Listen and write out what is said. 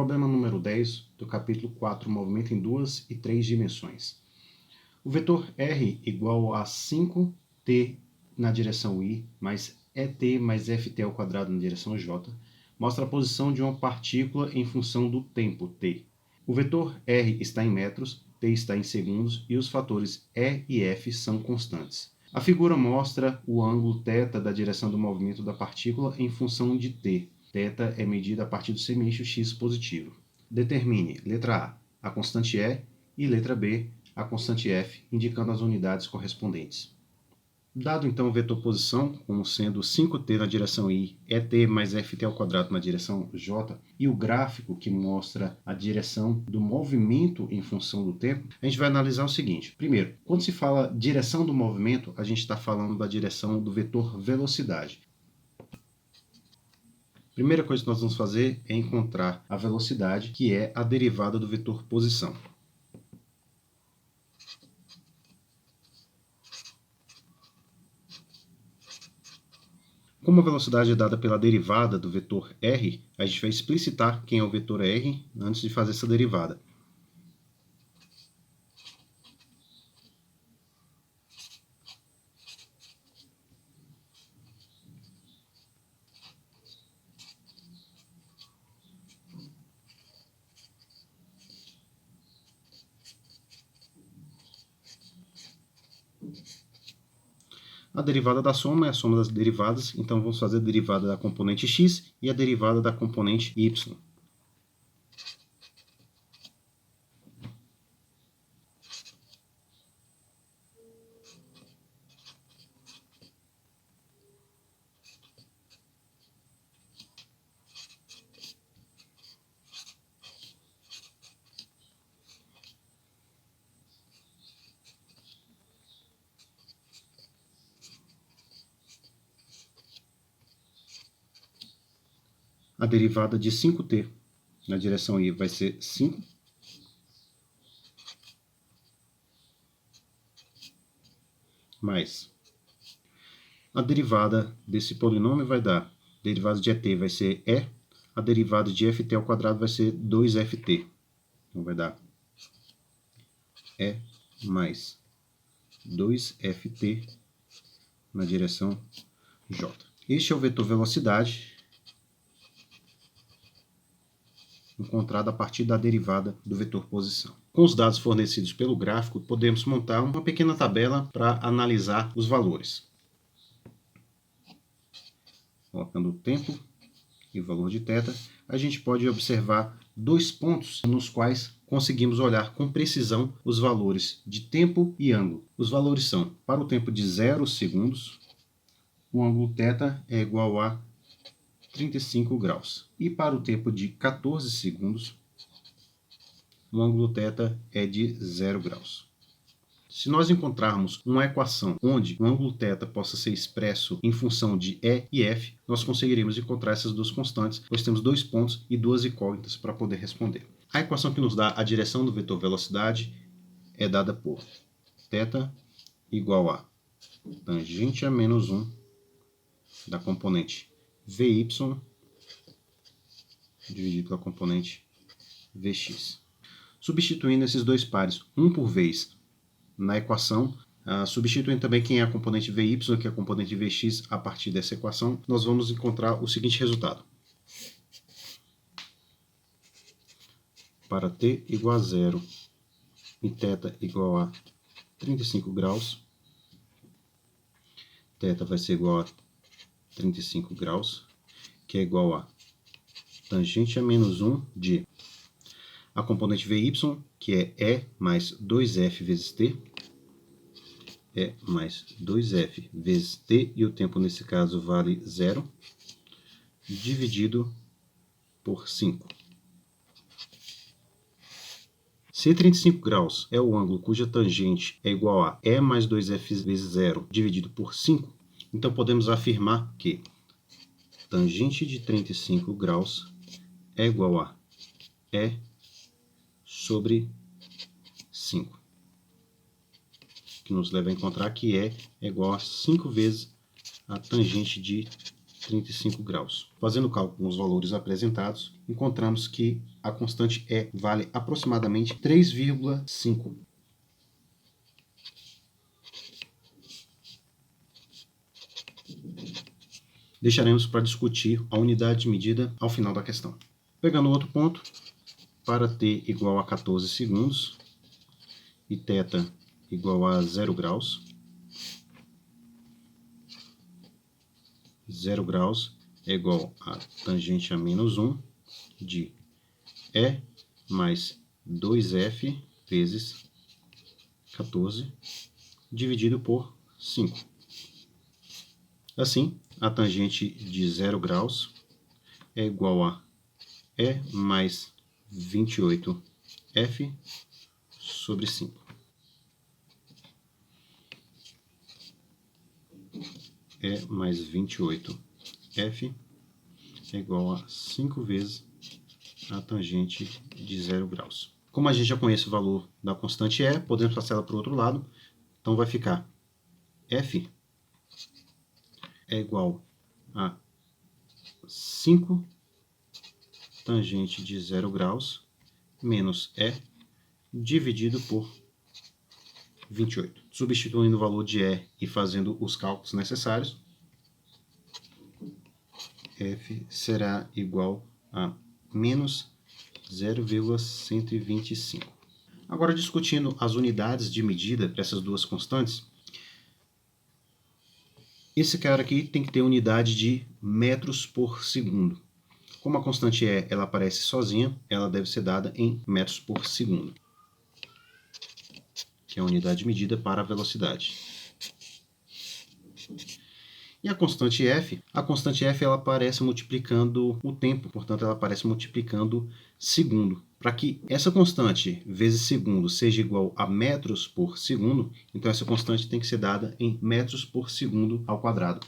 Problema número 10 do capítulo 4, movimento em duas e três dimensões. O vetor R igual a 5t na direção I mais ET mais FT ao quadrado na direção J mostra a posição de uma partícula em função do tempo t. O vetor R está em metros, t está em segundos e os fatores E e F são constantes. A figura mostra o ângulo θ da direção do movimento da partícula em função de t. θ é medida a partir do semieixo x positivo. Determine, letra A constante E e letra B, a constante F, indicando as unidades correspondentes. Dado então o vetor posição, como sendo 5t na direção I, ET mais FT ao quadrado na direção J, e o gráfico que mostra a direção do movimento em função do tempo, a gente vai analisar o seguinte. Primeiro, quando se fala direção do movimento, a gente está falando da direção do vetor velocidade. Primeira coisa que nós vamos fazer é encontrar a velocidade, que é a derivada do vetor posição. Como a velocidade é dada pela derivada do vetor r, a gente vai explicitar quem é o vetor r antes de fazer essa derivada. A derivada da soma é a soma das derivadas, então vamos fazer a derivada da componente x e a derivada da componente y. A derivada de 5t na direção I vai ser 5. Mais a derivada desse polinômio vai dar, a derivada de ET vai ser E, a derivada de FT ao quadrado vai ser 2FT. Então vai dar E mais 2FT na direção J. Este é o vetor velocidade, encontrado a partir da derivada do vetor posição. Com os dados fornecidos pelo gráfico, podemos montar uma pequena tabela para analisar os valores. Colocando o tempo e o valor de θ, a gente pode observar dois pontos nos quais conseguimos olhar com precisão os valores de tempo e ângulo. Os valores são, para o tempo de 0 segundos, o ângulo θ é igual a 35 graus. E para o tempo de 14 segundos, o ângulo θ é de 0 graus. Se nós encontrarmos uma equação onde o ângulo θ possa ser expresso em função de E e F, nós conseguiremos encontrar essas duas constantes, pois temos dois pontos e duas incógnitas para poder responder. A equação que nos dá a direção do vetor velocidade é dada por θ igual a tangente a menos 1 da componente Vy dividido pela componente Vx. Substituindo esses dois pares, um por vez, na equação, substituindo também quem é a componente Vy, que é a componente Vx, a partir dessa equação, nós vamos encontrar o seguinte resultado. Para t igual a 0 e θ igual a 35 graus, θ vai ser igual a 35 graus, que é igual a tangente a menos 1 de a componente Vy, que é E mais 2F vezes t, E mais 2F vezes t, e o tempo nesse caso vale 0, dividido por 5. Se 35 graus é o ângulo cuja tangente é igual a E mais 2F vezes 0 dividido por 5, então podemos afirmar que tangente de 35 graus é igual a E sobre 5, que nos leva a encontrar que E é igual a 5 vezes a tangente de 35 graus. Fazendo o cálculo com os valores apresentados, encontramos que a constante E vale aproximadamente 3,5. Deixaremos para discutir a unidade de medida ao final da questão. Pegando outro ponto, para t igual a 14 segundos e θ igual a 0 graus, 0 graus é igual a tangente a menos 1 de E mais 2F vezes 14 dividido por 5. Assim, a tangente de 0 graus é igual a E mais 28F sobre 5. E mais 28F é igual a 5 vezes a tangente de 0 graus. Como a gente já conhece o valor da constante E, podemos passar ela para o outro lado. Então vai ficar F é igual a 5 tangente de 0 graus menos E dividido por 28. Substituindo o valor de E e fazendo os cálculos necessários, F será igual a menos 0,125. Agora, discutindo as unidades de medida dessas duas constantes, esse cara aqui tem que ter unidade de metros por segundo. Como a constante E ela aparece sozinha, ela deve ser dada em metros por segundo, que é a unidade de medida para a velocidade. E a constante F ela aparece multiplicando o tempo, portanto ela aparece multiplicando segundo. Para que essa constante vezes segundo seja igual a metros por segundo, então essa constante tem que ser dada em metros por segundo ao quadrado.